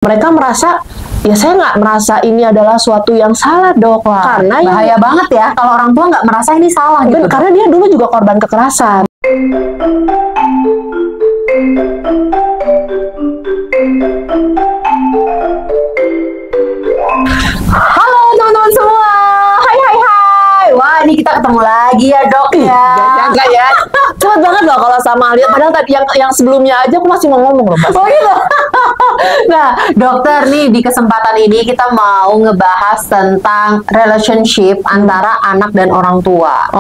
Mereka merasa, ya saya nggak merasa ini adalah suatu yang salah dok. Wah, karena bahaya banget ya kalau orang tua nggak merasa ini salah gitu. karena dia dulu juga korban kekerasan. Halo teman-teman semua, hai hai hai. Wah, ini kita ketemu lagi ya dok ya. Gak nyangka ya, cepet banget loh kalau sama Alia. Padahal tadi yang sebelumnya aja aku masih mau ngomong loh Mas. Oh gitu. Nah, dokter nih di kesempatan ini kita mau ngebahas tentang relationship antara anak dan orang tua.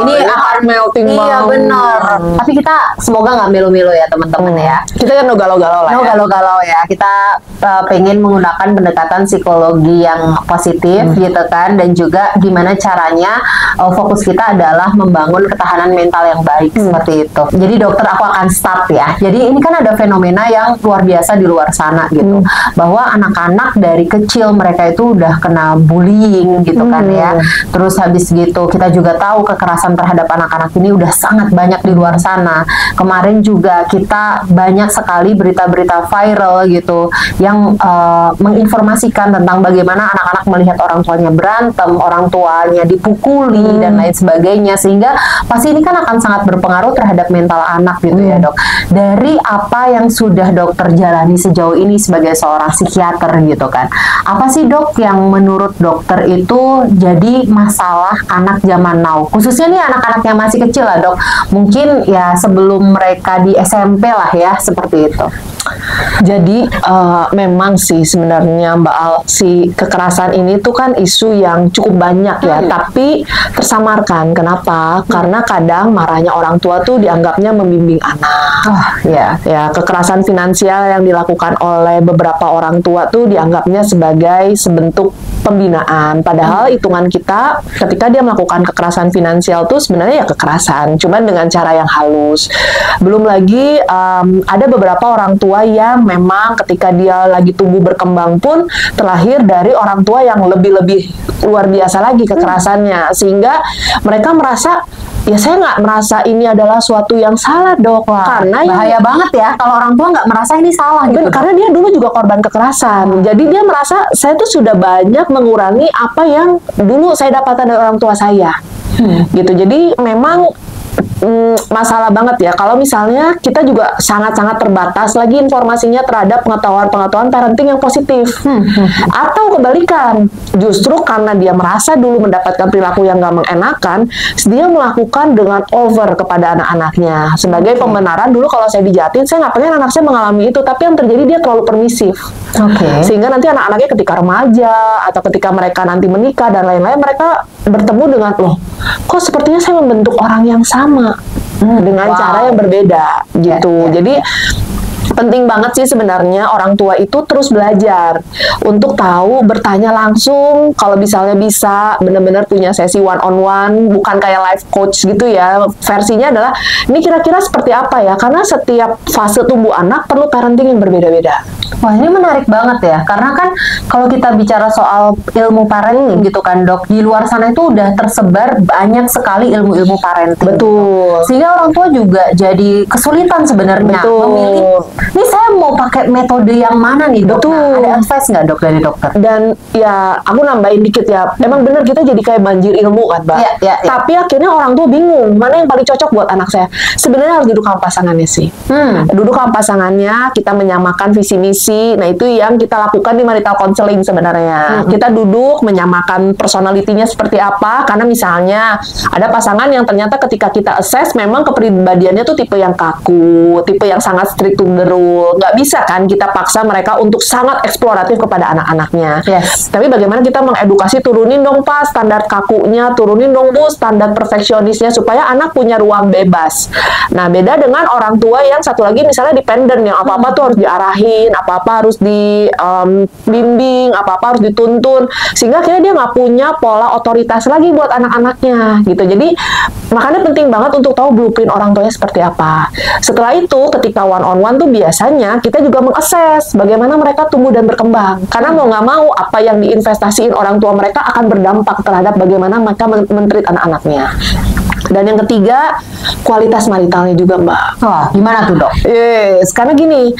Ini akan melting banget. Iya benar. Tapi kita semoga nggak melo-melo ya teman-teman ya. Kita kan no galau-galau lah ya. Galau-galau ya. Kita pengen menggunakan pendekatan psikologi yang positif gitu kan, dan juga gimana caranya fokus kita adalah membangun ketahanan mental yang baik seperti itu. Jadi dokter, aku akan start ya. Jadi ini kan ada fenomena yang luar biasa di luar sana gitu, bahwa anak-anak dari kecil mereka itu udah kena bullying gitu kan ya. Terus habis gitu kita juga tahu kekerasan terhadap anak-anak ini udah sangat banyak di luar sana. Kemarin juga kita banyak sekali berita-berita viral gitu yang menginformasikan tentang bagaimana anak-anak melihat orang tuanya berantem, orang tuanya dipukuli dan lain sebagainya, sehingga pasti ini kan akan sangat berpengaruh terhadap mental anak gitu ya dok. Dari apa yang sudah dokter jalani sejauh ini sebagai seorang psikiater gitu kan, apa sih dok yang menurut dokter itu jadi masalah anak zaman now, khususnya nih anak-anak yang masih kecil lah dok, mungkin ya sebelum mereka di SMP lah ya, seperti itu. Jadi memang sih sebenarnya Mbak Al, si kekerasan ini tuh kan isu yang cukup banyak ya, tapi tersamarkan. Kenapa? Karena kadang marahnya orang tua tuh dianggapnya membimbing anak. Ya, kekerasan finansial yang dilakukan oleh beberapa orang tua tuh dianggapnya sebagai sebentuk pembinaan. Padahal hitungan kita ketika dia melakukan kekerasan finansial tuh sebenarnya ya kekerasan, cuman dengan cara yang halus. Belum lagi ada beberapa orang tua yang memang ketika dia lagi tumbuh berkembang pun terlahir dari orang tua yang lebih-lebih luar biasa lagi kekerasannya, sehingga mereka merasa, ya saya nggak merasa ini adalah suatu yang salah dok. Karena bahaya banget ya kalau orang tua nggak merasa ini salah gitu. Karena dia dulu juga korban kekerasan. Jadi dia merasa saya tuh sudah banyak mengurangi apa yang dulu saya dapatkan dari orang tua saya. Gitu. Jadi memang masalah banget ya kalau misalnya kita juga sangat-sangat terbatas lagi informasinya terhadap pengetahuan-pengetahuan parenting yang positif. Atau kebalikan, justru karena dia merasa dulu mendapatkan perilaku yang gak mengenakan, dia melakukan dengan over kepada anak-anaknya sebagai pembenaran, dulu kalau saya dijahatin saya nggak pengen anak saya mengalami itu, tapi yang terjadi dia terlalu permisif. Sehingga nanti anak-anaknya ketika remaja atau ketika mereka nanti menikah dan lain-lain, mereka bertemu dengan, loh kok sepertinya saya membentuk orang yang sama dengan cara yang berbeda gitu. Jadi penting banget sih sebenarnya orang tua itu terus belajar untuk tahu, bertanya langsung, kalau misalnya bisa benar-benar punya sesi one on one, bukan kayak life coach gitu ya. Versinya adalah ini kira-kira seperti apa ya, karena setiap fase tumbuh anak perlu parenting yang berbeda-beda. Wah, ini menarik banget ya, karena kan kalau kita bicara soal ilmu parenting gitu kan dok, di luar sana itu udah tersebar banyak sekali ilmu-ilmu parenting. Betul. Sehingga orang tua juga jadi kesulitan sebenarnya memilih, ini saya mau pakai metode yang mana nih dok? Nah, ada advice nggak dok dari dokter? Dan ya aku nambahin dikit ya, emang bener kita jadi kayak banjir ilmu kan Mbak. Tapi akhirnya orang tua bingung mana yang paling cocok buat anak saya. Sebenarnya harus duduk sama pasangannya sih. Duduk sama pasangannya, kita menyamakan visi misi. Nah itu yang kita lakukan di marital counseling sebenarnya. Kita duduk menyamakan personalitinya seperti apa, karena misalnya ada pasangan yang ternyata ketika kita assess memang kepribadiannya tuh tipe yang kaku, tipe yang sangat strict to the rule. Nggak bisa kan kita paksa mereka untuk sangat eksploratif kepada anak-anaknya. Tapi bagaimana kita mengedukasi, turunin dong Pak standar kakunya, turunin dong Bu standar perfeksionisnya, supaya anak punya ruang bebas. Nah beda dengan orang tua yang satu lagi misalnya dependent, yang apa-apa tuh harus diarahin, apa-apa harus dibimbing, apa-apa harus dituntun, sehingga akhirnya dia nggak punya pola otoritas lagi buat anak-anaknya gitu. Jadi makanya penting banget untuk tahu blueprint orang tuanya seperti apa. Setelah itu ketika one on one tuh biasanya kita juga mengakses bagaimana mereka tumbuh dan berkembang, karena mau nggak mau apa yang diinvestasiin orang tua mereka akan berdampak terhadap bagaimana mereka men-treat anak-anaknya. Dan yang ketiga, kualitas maritalnya juga, Mbak. Wah, gimana tuh, Dok? Yes, karena gini,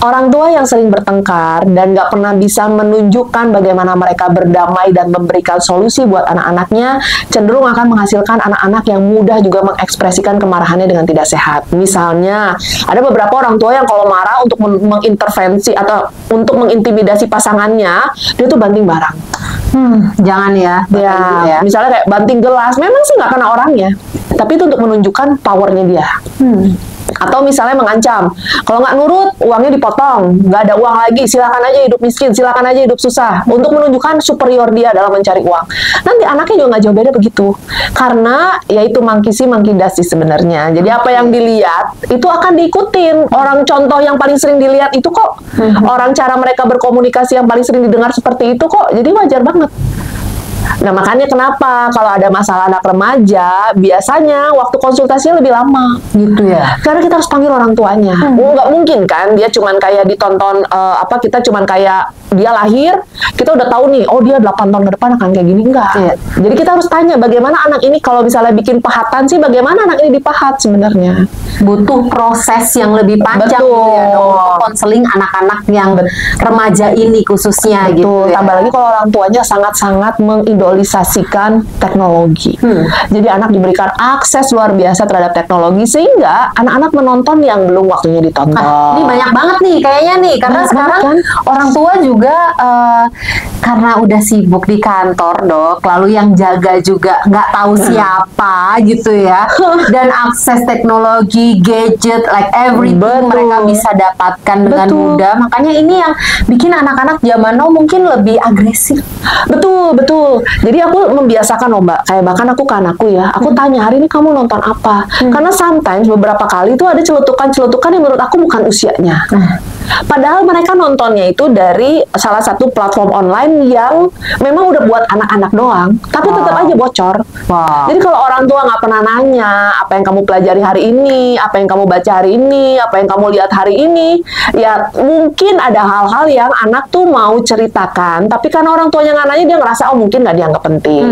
orang tua yang sering bertengkar dan nggak pernah bisa menunjukkan bagaimana mereka berdamai dan memberikan solusi buat anak-anaknya, cenderung akan menghasilkan anak-anak yang mudah juga mengekspresikan kemarahannya dengan tidak sehat. Misalnya, ada beberapa orang tua yang kalau marah untuk mengintervensi atau untuk mengintimidasi pasangannya, dia tuh banting barang. Jangan ya. Ya, misalnya kayak banting gelas, memang sih nggak kena orangnya, tapi itu untuk menunjukkan powernya dia. Atau misalnya mengancam, kalau nggak nurut, uangnya dipotong, nggak ada uang lagi, silakan aja hidup miskin, silakan aja hidup susah, untuk menunjukkan superior dia dalam mencari uang. Nanti anaknya juga nggak jauh beda begitu, karena ya itu monkey see, monkey does sih sebenarnya. Jadi apa yang dilihat, itu akan diikutin. Orang contoh yang paling sering dilihat itu kok, orang cara mereka berkomunikasi yang paling sering didengar seperti itu kok, jadi wajar banget. Nah, makanya kenapa kalau ada masalah anak remaja, biasanya waktu konsultasinya lebih lama. Gitu ya? Karena kita harus panggil orang tuanya. Nggak mungkin kan, dia cuman kayak ditonton, kita cuman kayak dia lahir, kita udah tahu nih, oh dia 8 tahun ke depan akan kayak gini, enggak. Jadi kita harus tanya, bagaimana anak ini kalau misalnya bikin pahatan sih, bagaimana anak ini dipahat sebenarnya. Butuh proses yang lebih panjang. Betul. Gitu ya, dong, untuk konseling anak-anak yang remaja ini khususnya. Betul. Gitu ya. Tambah lagi kalau orang tuanya sangat-sangat mengidolisasikan teknologi. Jadi anak diberikan akses luar biasa terhadap teknologi, sehingga anak-anak menonton yang belum waktunya ditonton. Ini banyak banget nih kayaknya nih, karena Banyak sekarang kan? orang tua juga karena udah sibuk di kantor, Dok, lalu yang jaga juga nggak tahu siapa gitu ya, dan akses teknologi, gadget, like everything mereka bisa dapatkan dengan mudah. Makanya ini yang bikin anak-anak zaman now mungkin lebih agresif. Betul. Jadi aku membiasakan loh, Mbak. Kayak bahkan aku ke anakku ya, aku tanya, hari ini kamu nonton apa? Karena sometimes beberapa kali itu ada celutukan-celutukan yang menurut aku bukan usianya. Padahal mereka nontonnya itu dari salah satu platform online yang memang udah buat anak-anak doang, tapi tetap aja bocor. Jadi kalau orang tua nggak pernah nanya, apa yang kamu pelajari hari ini, apa yang kamu baca hari ini, apa yang kamu lihat hari ini, ya mungkin ada hal-hal yang anak tuh mau ceritakan, tapi karena orang tuanya nggak nanya, dia ngerasa, oh mungkin nggak dianggap penting.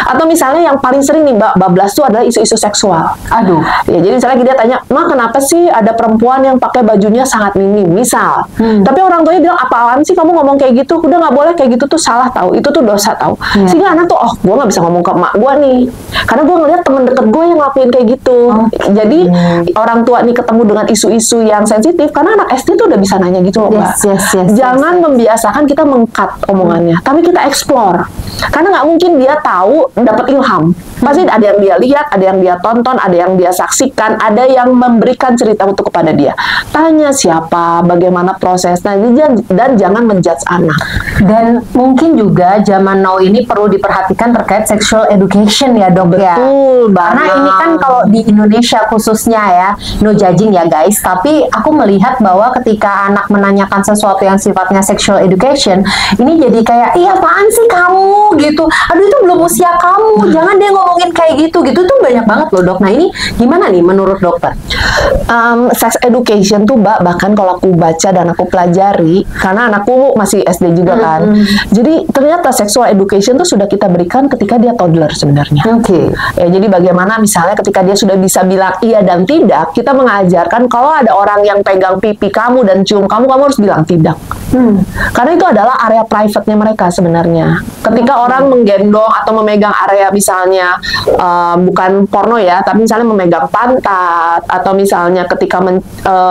Atau misalnya yang paling sering nih, Mbak, bablas tuh adalah isu-isu seksual. Aduh. Ya, jadi misalnya dia tanya, Ma, kenapa sih ada perempuan yang pakai bajunya sangat minim, misal. Tapi orang tuanya bilang, apaan sih kamu ngomong kayak gitu? Udah nggak boleh kayak gitu, tuh salah tahu, itu tuh dosa tahu. Sehingga anak tuh, oh gue nggak bisa ngomong ke emak gue nih, karena gue ngeliat temen deket gue yang ngelakuin kayak gitu. Jadi orang tua nih ketemu dengan isu-isu yang sensitif, karena anak SD tuh udah bisa nanya gitu loh, Mbak. Jangan membiasakan kita meng-cut omongannya, tapi kita explore. Karena nggak mungkin dia tahu, dapat ilham. Pasti ada yang dia lihat, ada yang dia tonton, ada yang dia saksikan, ada yang memberikan cerita untuk kepada dia. Tanya siapa, bagaimana prosesnya, dan jangan menjudge anak. Dan mungkin juga zaman now ini perlu diperhatikan terkait sexual education ya, Dok. Betul, karena ini kan kalau di Indonesia khususnya ya, no judging ya guys, tapi aku melihat bahwa ketika anak menanyakan sesuatu yang sifatnya sexual education, ini jadi kayak, iya apaan sih kamu gitu, aduh itu belum usia kamu, jangan deh ngomongin kayak gitu tuh banyak banget loh, Dok. Nah ini gimana nih menurut dokter? Sex education tuh, Mbak, bahkan kalau aku baca dan aku pelajari, karena anakku masih SD juga kan, jadi ternyata sexual education tuh sudah kita berikan ketika dia toddler sebenarnya. Ya, jadi bagaimana misalnya ketika dia sudah bisa bilang iya dan tidak, kita mengajarkan kalau ada orang yang pegang pipi kamu dan cium kamu, kamu harus bilang tidak. Karena itu adalah area private-nya mereka sebenarnya. Ketika orang menggendong atau memegang area misalnya bukan porno ya, tapi misalnya memegang pantat, atau misalnya ketika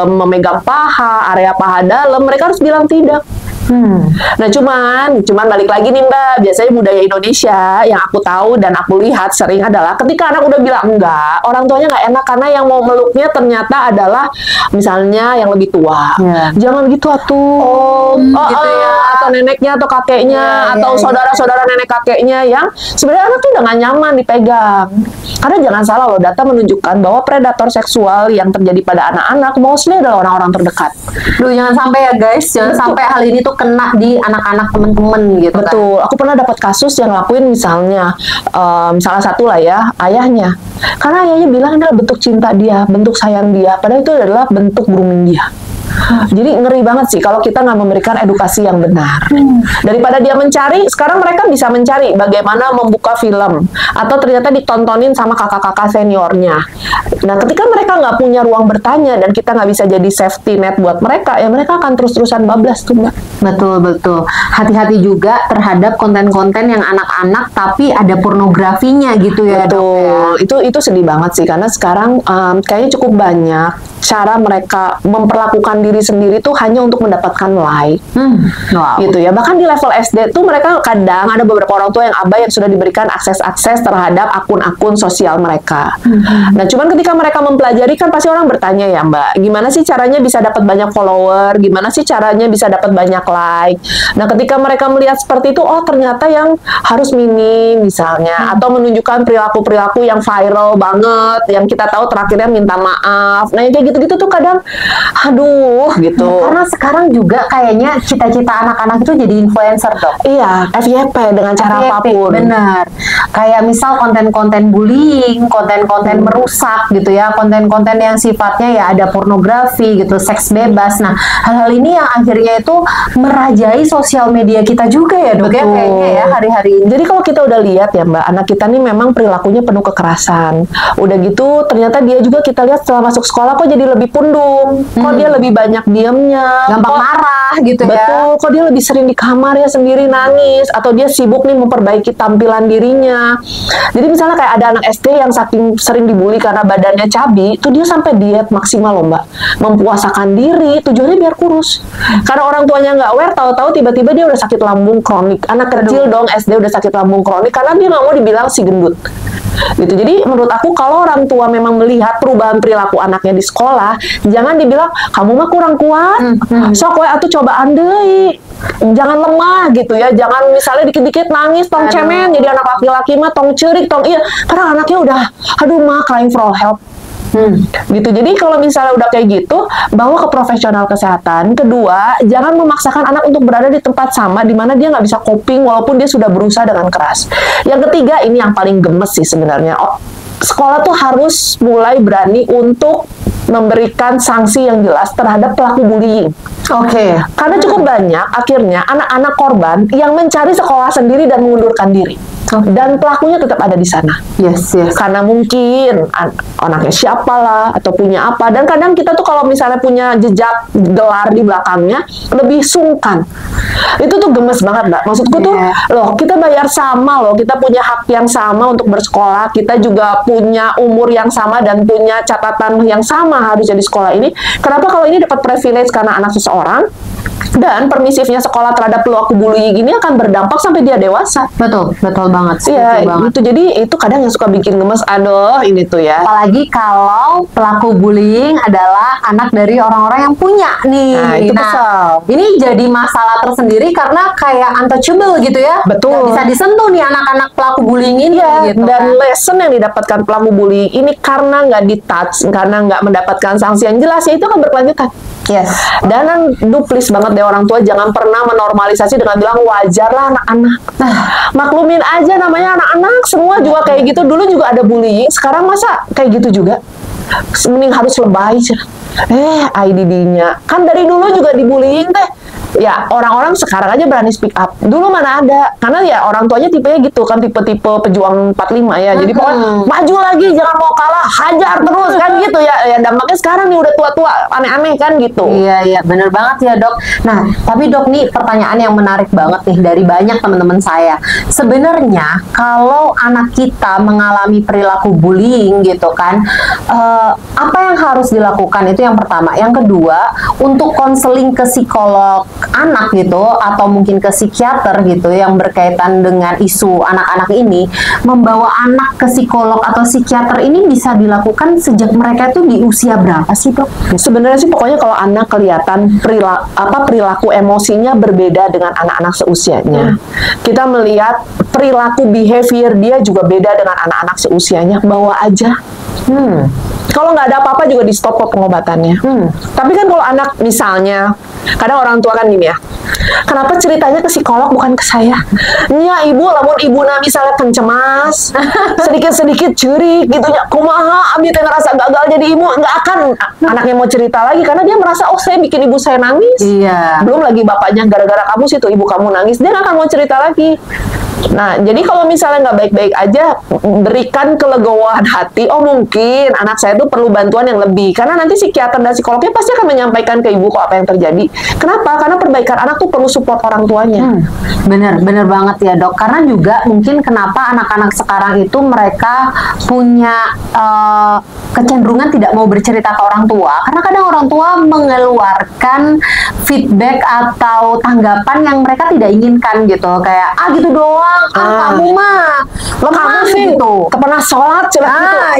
memegang paha, area paha dalam, mereka harus bilang tidak. Nah, cuman balik lagi nih, Mbak, biasanya budaya Indonesia yang aku tahu dan aku lihat sering adalah ketika anak udah bilang enggak, orang tuanya nggak enak karena yang mau meluknya ternyata adalah misalnya yang lebih tua. Jangan gitu atuh. Gitu ya. Atau neneknya atau kakeknya atau saudara-saudara nenek kakeknya yang sebenarnya anak tuh udah nggak nyaman dipegang. Karena jangan salah loh, data menunjukkan bahwa predator seksual yang terjadi pada anak-anak mostly adalah orang-orang terdekat. Duh, jangan sampai ya guys, jangan sampai hal ini tuh kena di anak-anak temen-temen gitu. Betul. Aku pernah dapat kasus yang ngelakuin misalnya salah satu lah ya, ayahnya. Karena ayahnya bilang ini adalah bentuk cinta dia, bentuk sayang dia, padahal itu adalah bentuk grooming dia. Jadi ngeri banget sih kalau kita nggak memberikan edukasi yang benar. Daripada dia mencari, sekarang mereka bisa mencari bagaimana membuka film atau ternyata ditontonin sama kakak-kakak seniornya. Nah, ketika mereka nggak punya ruang bertanya dan kita nggak bisa jadi safety net buat mereka, ya mereka akan terus-terusan bablas tuh, Mbak. Betul. Hati-hati juga terhadap konten-konten yang anak-anak tapi ada pornografinya gitu ya. Betul. Itu sedih banget sih karena sekarang kayaknya cukup banyak cara mereka memperlakukan diri sendiri tuh hanya untuk mendapatkan like. Wow. Gitu ya. Bahkan di level SD tuh mereka kadang ada beberapa orang tua yang abai yang sudah diberikan akses-akses terhadap akun-akun sosial mereka. Nah, cuman ketika mereka mempelajari kan pasti orang bertanya ya, Mbak, gimana sih caranya bisa dapat banyak follower? Gimana sih caranya bisa dapat banyak like? Nah, ketika mereka melihat seperti itu, oh ternyata yang harus minim misalnya, atau menunjukkan perilaku-perilaku yang viral banget, yang kita tahu terakhirnya minta maaf. Nah, yang kayak gitu-gitu tuh kadang, aduh gitu. Karena sekarang juga kayaknya cita-cita anak-anak itu jadi influencer, Dok. Iya, FYP dengan cara apapun. Benar. Kayak misal konten-konten bullying, konten-konten merusak gitu ya, konten-konten yang sifatnya ya ada pornografi gitu, seks bebas. Nah, hal-hal ini yang akhirnya itu merajai sosial media kita juga ya, Dok. Ya, kayaknya ya hari-hari ini. Jadi kalau kita udah lihat ya, Mbak, anak kita nih memang perilakunya penuh kekerasan. Udah gitu ternyata dia juga kita lihat setelah masuk sekolah kok jadi lebih pundung, kok dia lebih banyak diamnya, gampang marah gitu ya. Betul, kok dia lebih sering di kamar ya sendiri nangis, atau dia sibuk nih memperbaiki tampilan dirinya. Jadi misalnya kayak ada anak SD yang saking sering dibully karena badannya cabi, itu dia sampai diet maksimal loh, Mbak, mempuasakan diri, tujuannya biar kurus. Karena orang tuanya nggak aware, tahu-tahu tiba-tiba dia udah sakit lambung kronik. Anak kecil dong SD udah sakit lambung kronik karena dia nggak mau dibilang si gendut. Gitu. Jadi menurut aku kalau orang tua memang melihat perubahan perilaku anaknya di sekolah, jangan dibilang kamu mah kurang kuat, sok we atuh cobaan deui. Jangan lemah gitu ya, jangan misalnya dikit-dikit nangis tong cemen, jadi anak laki-laki mah tong cerik tong iya, karena anaknya udah aduh mah crying for help. Gitu. Jadi kalau misalnya udah kayak gitu, bawa ke profesional kesehatan. Kedua, jangan memaksakan anak untuk berada di tempat sama di mana dia nggak bisa coping walaupun dia sudah berusaha dengan keras. Yang ketiga, ini yang paling gemes sih sebenarnya. Sekolah tuh harus mulai berani untuk memberikan sanksi yang jelas terhadap pelaku bullying. Oke. Karena cukup banyak akhirnya anak-anak korban yang mencari sekolah sendiri dan mengundurkan diri. Dan pelakunya tetap ada di sana. Yes. Karena mungkin anaknya siapa lah atau punya apa. Dan kadang kita tuh kalau misalnya punya jejak gelar di belakangnya lebih sungkan. Itu tuh gemes banget, Mbak. Maksudku tuh, loh kita bayar sama loh, kita punya hak yang sama untuk bersekolah, kita juga punya umur yang sama dan punya catatan yang sama harusnya di sekolah ini. Kenapa kalau ini dapat privilege karena anak seseorang? Dan permisifnya sekolah terhadap pelaku bullying ini akan berdampak sampai dia dewasa. Betul banget. Iya, itu jadi itu kadang yang suka bikin gemes. Aduh, ini tuh ya. Apalagi kalau pelaku bullying adalah anak dari orang-orang yang punya nih. Nah, itu kesel. Ini jadi masalah tersendiri karena kayak untouchable gitu ya. Betul. Gak bisa disentuh nih anak-anak pelaku bullying ini. Iya, gitu, dan lesson yang didapatkan pelaku bullying ini karena nggak di-touch, karena nggak mendapatkan sanksi yang jelas, ya itu akan berkelanjutan. Yes. Dan please banget deh orang tua jangan pernah menormalisasi dengan bilang wajar lah anak-anak. Nah, maklumin aja namanya anak-anak, semua juga kayak gitu. Dulu juga ada bullying, sekarang masa kayak gitu juga? Mending harus lebay aja. IDD-nya. Kan dari dulu juga dibullying teh. Ya, orang-orang sekarang aja berani speak up. Dulu mana ada. Karena ya orang tuanya tipenya gitu kan, tipe-tipe pejuang 45 ya. Jadi pokoknya maju lagi, jangan mau kalah, hajar terus kan gitu ya. Ya dampaknya sekarang nih udah tua-tua, aneh-aneh kan gitu. Iya, bener banget ya, Dok. Nah, tapi Dok nih pertanyaan yang menarik banget nih dari banyak teman-teman saya. Sebenarnya kalau anak kita mengalami perilaku bullying gitu kan, apa yang harus dilakukan? Itu yang pertama. Yang kedua, untuk konseling ke psikolog anak gitu atau mungkin ke psikiater gitu yang berkaitan dengan isu anak-anak ini, membawa anak ke psikolog atau psikiater ini bisa dilakukan sejak mereka tuh di usia berapa sih, Dok? Sebenarnya sih pokoknya kalau anak kelihatan perilaku emosinya berbeda dengan anak-anak seusianya. Kita melihat perilaku behavior dia juga beda dengan anak-anak seusianya, bawa aja. Kalau nggak ada apa-apa juga di stop kok pengobatannya. Tapi kan kalau anak misalnya, kadang orang tua kan gini ya, Kenapa ceritanya ke psikolog bukan ke saya? Nya ibu, lamun ibu misalnya pencemas, sedikit-sedikit curi gitu ya. Kumaha abi teh ngerasa gagal jadi ibu, nggak akan anaknya mau cerita lagi karena dia merasa oh saya bikin ibu saya nangis. Iya. Belum lagi bapaknya gara-gara kamu sih tuh ibu kamu nangis, dia nggak akan mau cerita lagi. Nah, jadi kalau misalnya nggak baik-baik aja, berikan kelegowoan hati. Oh mungkin anak saya tuh perlu bantuan yang lebih. Karena nanti psikiater dan psikolognya pasti akan menyampaikan ke ibu kok apa yang terjadi. Kenapa? Karena perbaikan anak tuh perlu support orang tuanya. Bener banget ya dok. Karena juga mungkin kenapa anak-anak sekarang itu mereka punya kecenderungan tidak mau bercerita ke orang tua. Karena kadang orang tua mengeluarkan feedback atau tanggapan yang mereka tidak inginkan gitu. Kayak gitu doang. Kamu mah kamu sih gitu. pernah sholat gitu.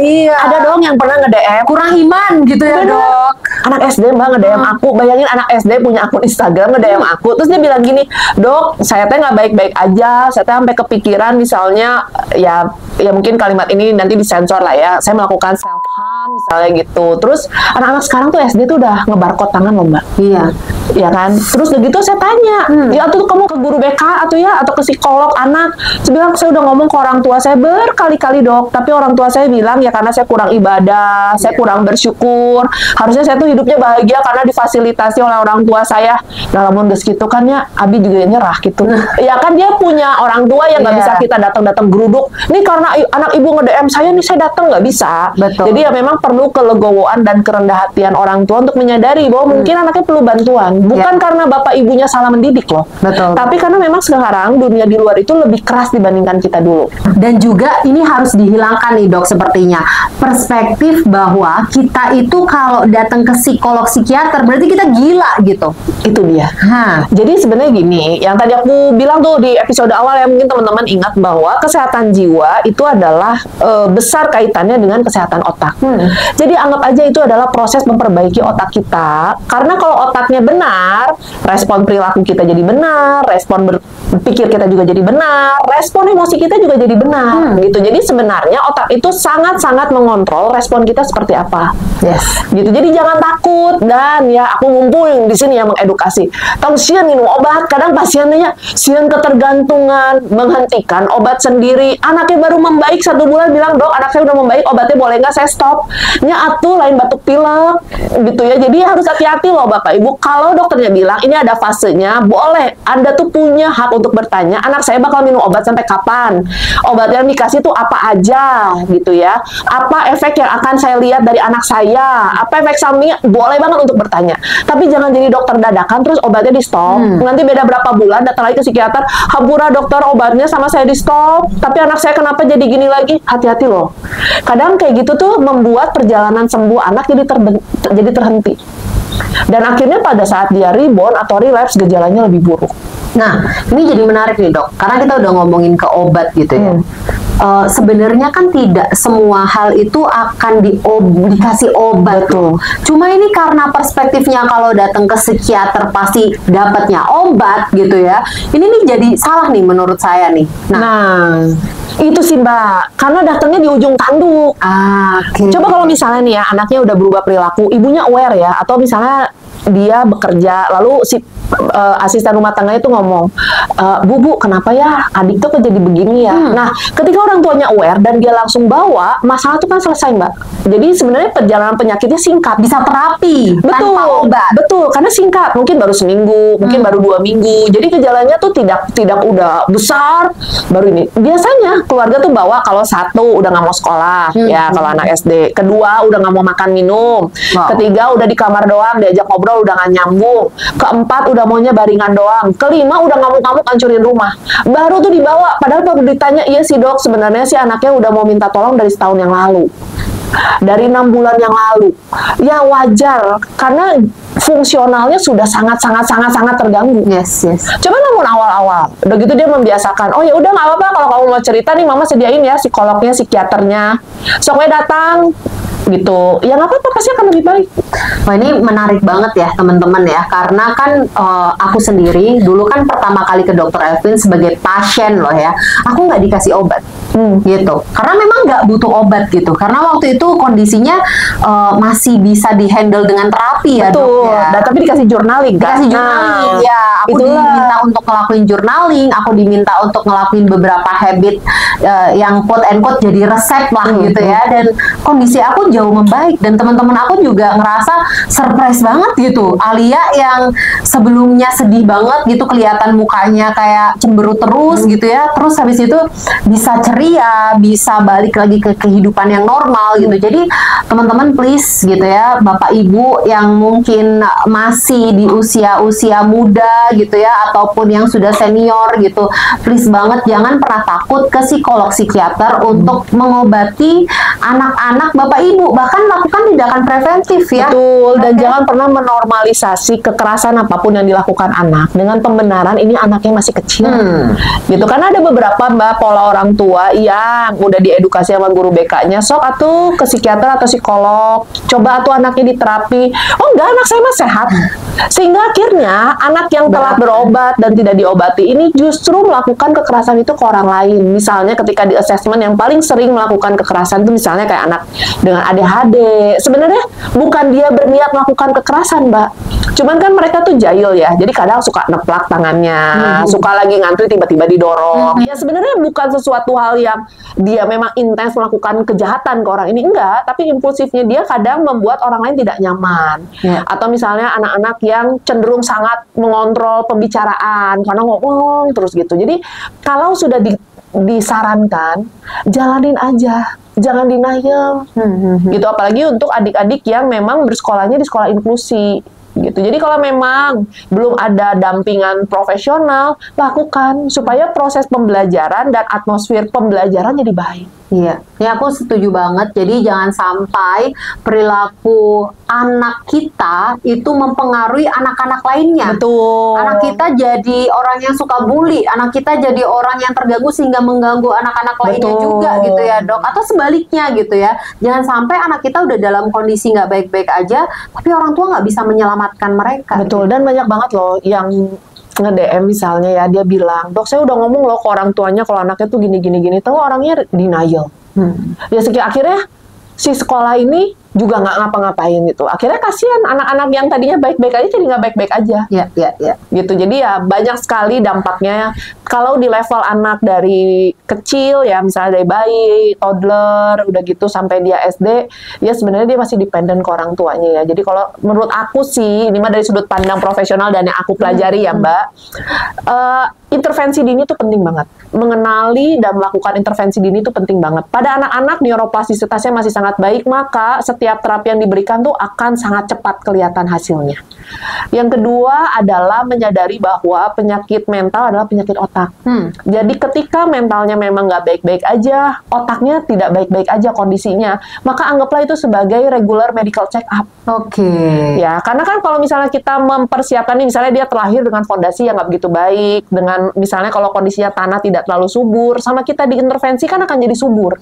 Iya. Ada dong yang pernah nge-DM kurang iman gitu ya dok. Anak SD mbak nge-DM aku. Bayangin anak SD punya akun Instagram nge-DM aku. Terus dia bilang gini, dok saya teh nggak baik-baik aja. Saya teh sampai kepikiran misalnya ya mungkin kalimat ini nanti disensor lah ya. Saya melakukan self harm misalnya gitu. Terus anak-anak sekarang tuh SD tuh udah ngebarcode tangan loh mbak. Iya. Ya kan. Terus begitu saya tanya, ya atau kamu ke guru BK atau ke psikolog anak. Saya bilang saya udah ngomong ke orang tua saya berkali-kali dok, tapi orang tua saya bilang ya karena saya kurang ibadah, saya kurang bersyukur. Harusnya saya tuh hidupnya bahagia karena difasilitasi oleh orang tua saya. Dalam geus gitu kan ya, abi juga nyerah gitu. Ya kan dia punya orang tua yang nggak bisa kita datang geruduk. Nih karena anak ibu nge-DM saya nih saya datang nggak bisa. Betul. Jadi ya memang perlu kelegowoan dan kerendah hatian orang tua untuk menyadari bahwa mungkin anaknya perlu bantuan. Bukan karena bapak ibunya salah mendidik loh. Betul. Tapi karena memang sekarang dunia di luar itu lebih keras dibandingkan kita dulu. Dan juga ini harus dihilangkan nih dok sepertinya perspektif bahwa kita itu kalau datang ke psikolog psikiater berarti kita gila gitu. Itu dia. Jadi sebenarnya gini, yang tadi aku bilang tuh di episode awal ya, mungkin teman-teman ingat bahwa kesehatan jiwa itu adalah besar kaitannya dengan kesehatan otak. Jadi anggap aja itu adalah proses memperbaiki otak kita. Karena kalau otaknya benar, respon perilaku kita jadi benar, respon berpikir kita juga jadi benar, respon emosi kita juga jadi benar gitu. Jadi sebenarnya otak itu sangat-sangat mengontrol respon kita seperti apa. Gitu. Jadi jangan takut, dan ya aku ngumpul di sini yang mengedukasi. Tahu sieun minum obat, kadang pasiennya sieun ketergantungan, menghentikan obat sendiri. Anaknya baru membaik 1 bulan bilang, "Dok, anak saya udah membaik, obatnya boleh nggak saya stop?" Nya atuh lain batuk pilek gitu ya. Jadi harus hati-hati loh Bapak Ibu. Kalau dokternya bilang ini ada fasenya, boleh. Anda tuh punya hak untuk bertanya, anak saya bakal minum obat sampai kapan? Obat yang dikasih tuh apa aja gitu ya. Apa efek yang akan saya lihat dari anak saya? Apa efek sampingnya? Boleh banget untuk bertanya. Tapi jangan jadi dokter dadakan terus obatnya di stop. Nanti beda berapa bulan datang lagi ke psikiater, "Hampura dokter, obatnya sama saya di stop. Tapi anak saya kenapa jadi gini lagi?" Hati-hati loh. Kadang kayak gitu tuh membuat perjalanan sembuh anak jadi terhenti. Dan akhirnya pada saat dia rebound atau relapse, gejalanya lebih buruk. Nah, ini jadi menarik nih dok, karena kita udah ngomongin ke obat gitu ya. Sebenarnya kan tidak semua hal itu akan dikasih obat tuh. Cuma ini karena perspektifnya kalau datang ke psikiater pasti dapatnya obat gitu ya. Ini nih jadi salah nih menurut saya nih. Nah itu sih Mbak, karena datangnya di ujung tanduk. Coba kalau misalnya nih ya, anaknya udah berubah perilaku, ibunya aware ya, atau misalnya dia bekerja, lalu si asisten rumah tangga itu ngomong, Bu, kenapa ya adik tuh jadi begini ya? Nah, ketika orang tuanya aware dan dia langsung bawa, masalah itu kan selesai Mbak. Jadi sebenarnya perjalanan penyakitnya singkat, bisa terapi tanpa obat. Betul, karena singkat, mungkin baru seminggu, mungkin baru 2 minggu. Jadi gejalanya tuh tidak udah besar, baru ini. Biasanya keluarga tuh bawa kalau 1 udah nggak mau sekolah, ya kalau anak SD. Kedua udah nggak mau makan minum. Ketiga udah di kamar doang, diajak ngobrol udah nggak nyambung. Keempat udah maunya baringan doang. Kelima udah ngamuk-ngamuk hancurin rumah. Baru tuh dibawa. Padahal baru ditanya, iya sih dok, sebenarnya sih anaknya udah mau minta tolong dari setahun yang lalu. Dari 6 bulan yang lalu. Ya wajar, karena fungsionalnya sudah sangat terganggu. Yes. Coba namun awal-awal, udah gitu dia membiasakan. Oh ya udah nggak apa-apa kalau kamu mau cerita nih, mama sediain ya psikolognya, psikiaternya. Soknya datang. Gitu, ya nggak apa-apa, pasti akan lebih baik. Wah, ini menarik banget ya teman-teman ya, karena kan aku sendiri dulu kan pertama kali ke dokter Elvin sebagai pasien loh ya, aku nggak dikasih obat gitu, karena memang nggak butuh obat gitu, karena waktu itu kondisinya masih bisa dihandle dengan terapi ya. Betul. Dok ya. Dan tapi dikasih journaling kan? Dikasih journaling, ya aku itulah untuk ngelakuin journaling, aku diminta untuk ngelakuin beberapa habit yang quote and quote jadi resep lah gitu ya, dan kondisi aku jauh membaik, dan teman-teman aku juga ngerasa surprise banget gitu. Alia yang sebelumnya sedih banget gitu, kelihatan mukanya kayak cemberut terus gitu ya, terus habis itu bisa ceria, bisa balik lagi ke kehidupan yang normal gitu. Jadi teman-teman please gitu ya, Bapak Ibu yang mungkin masih di usia-usia muda gitu ya, ataupun yang sudah senior gitu, please banget jangan pernah takut ke psikolog psikiater untuk mengobati anak-anak Bapak Ibu, bahkan lakukan tindakan preventif ya. Betul, dan jangan pernah menormalisasi kekerasan apapun yang dilakukan anak dengan pembenaran ini anaknya masih kecil. Gitu, karena ada beberapa pola orang tua yang udah diedukasi sama guru BK-nya, sok atuh ke psikiater atau psikolog, coba atuh anaknya diterapi. Oh enggak, anak saya mah sehat. Sehingga akhirnya anak yang telah berobat dan tidak diobati ini justru melakukan kekerasan itu ke orang lain. Misalnya ketika di assessment yang paling sering melakukan kekerasan itu misalnya kayak anak dengan ADHD. Sebenarnya bukan dia berniat melakukan kekerasan, Mbak. Cuman kan mereka tuh jahil ya. Jadi kadang suka neplak tangannya, suka lagi ngantri tiba-tiba didorong. Ya sebenarnya bukan sesuatu hal yang dia memang intens melakukan kejahatan ke orang ini, enggak, tapi impulsifnya dia kadang membuat orang lain tidak nyaman. Atau misalnya anak-anak yang cenderung sangat mengontrol pembicaraan karena ngomong terus gitu. Jadi kalau sudah disarankan, jalanin aja, jangan denial. Gitu, apalagi untuk adik-adik yang memang bersekolahnya di sekolah inklusi gitu. Jadi kalau memang belum ada dampingan profesional, lakukan supaya proses pembelajaran dan atmosfer pembelajaran jadi baik. Iya, ya aku setuju banget. Jadi jangan sampai perilaku anak kita itu mempengaruhi anak-anak lainnya. Betul. Anak kita jadi orang yang suka bully, anak kita jadi orang yang terganggu sehingga mengganggu anak-anak lainnya juga gitu ya, Dok. Atau sebaliknya gitu ya. Jangan sampai anak kita udah dalam kondisi nggak baik-baik aja, tapi orang tua nggak bisa menyelamatkan mereka. Betul, dan banyak banget loh yang nge-DM misalnya ya, dia bilang, "Dok, saya udah ngomong loh ke orang tuanya kalau anaknya tuh gini-gini-gini." Tahu orangnya denial. Ya akhirnya si sekolah ini juga nggak ngapa-ngapain gitu. Akhirnya kasihan anak-anak yang tadinya baik-baik aja jadi nggak baik-baik aja. Gitu. Jadi ya banyak sekali dampaknya. Kalau di level anak dari kecil ya, misalnya dari bayi, toddler, udah gitu sampai dia SD, ya sebenarnya dia masih dependen ke orang tuanya ya. Jadi kalau menurut aku sih, ini mah dari sudut pandang profesional dan yang aku pelajari ya Mbak, intervensi dini itu penting banget. Mengenali dan melakukan intervensi dini itu penting banget. Pada anak-anak neuroplastisitasnya masih sangat baik, maka setiap terapi yang diberikan tuh akan sangat cepat kelihatan hasilnya. Yang kedua adalah menyadari bahwa penyakit mental adalah penyakit otak. Jadi ketika mentalnya memang nggak baik-baik aja, otaknya tidak baik-baik aja kondisinya, maka anggaplah itu sebagai regular medical check up. Ya, karena kan kalau misalnya kita mempersiapkan nih, misalnya dia terlahir dengan fondasi yang nggak begitu baik, dengan misalnya kalau kondisinya tanah tidak terlalu subur, sama kita diintervensi kan akan jadi subur.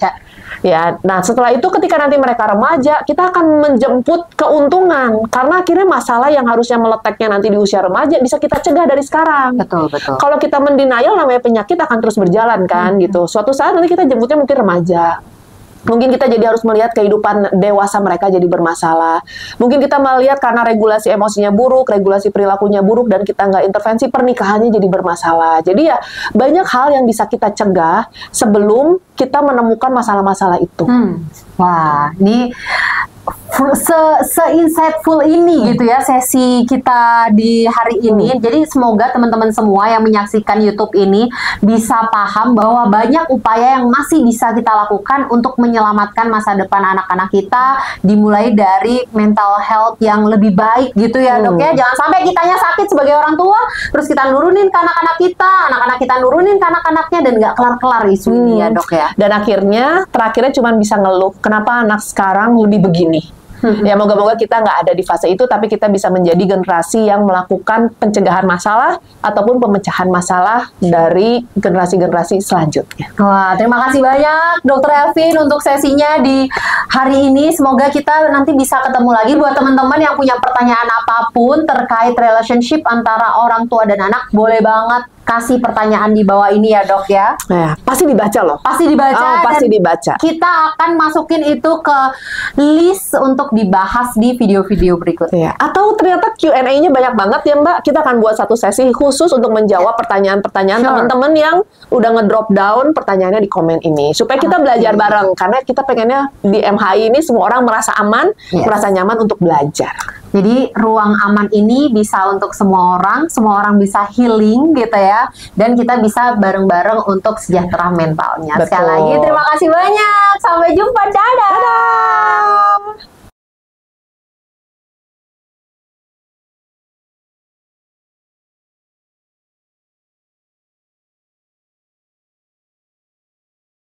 Ya, nah setelah itu ketika nanti mereka remaja, kita akan menjemput keuntungan karena akhirnya masalah yang harusnya meletaknya nanti di usia remaja bisa kita cegah dari sekarang. Betul. Kalau kita mendenial, namanya penyakit akan terus berjalan kan gitu. Suatu saat nanti kita jemputnya mungkin remaja. Mungkin kita jadi harus melihat kehidupan dewasa mereka jadi bermasalah. Mungkin kita melihat karena regulasi emosinya buruk, regulasi perilakunya buruk, dan kita nggak intervensi, pernikahannya jadi bermasalah. Jadi ya banyak hal yang bisa kita cegah sebelum kita menemukan masalah-masalah itu. Wah, ini se-insightful ini gitu ya sesi kita di hari ini. Jadi semoga teman-teman semua yang menyaksikan YouTube ini bisa paham bahwa banyak upaya yang masih bisa kita lakukan untuk menyelamatkan masa depan anak-anak kita, dimulai dari mental health yang lebih baik gitu ya, Dok ya. Jangan sampai kitanya sakit sebagai orang tua, terus kita nurunin ke anak-anak kita nurunin ke anak-anaknya, dan nggak kelar-kelar isu ini ya, Dok ya. Dan akhirnya terakhirnya cuma bisa ngeluh, kenapa anak sekarang lebih begini. Ya moga-moga kita nggak ada di fase itu, tapi kita bisa menjadi generasi yang melakukan pencegahan masalah ataupun pemecahan masalah dari generasi-generasi selanjutnya. Wah, terima kasih banyak Dr. Elvin untuk sesinya di hari ini. Semoga kita nanti bisa ketemu lagi. Buat teman-teman yang punya pertanyaan apapun terkait relationship antara orang tua dan anak, boleh banget kasih pertanyaan di bawah ini ya dok ya. Nah, pasti dibaca loh. Pasti dibaca. Oh, pasti dibaca. Kita akan masukin itu ke list untuk dibahas di video-video berikutnya. Atau ternyata Q&A-nya banyak banget ya Mbak. Kita akan buat satu sesi khusus untuk menjawab pertanyaan-pertanyaan teman-teman yang udah ngedrop down pertanyaannya di komen ini. Supaya kita belajar bareng. Karena kita pengennya di MHI ini semua orang merasa aman, merasa nyaman untuk belajar. Jadi ruang aman ini bisa untuk semua orang bisa healing gitu ya, dan kita bisa bareng-bareng untuk sejahtera mentalnya. Sekali lagi terima kasih banyak, sampai jumpa, dadah.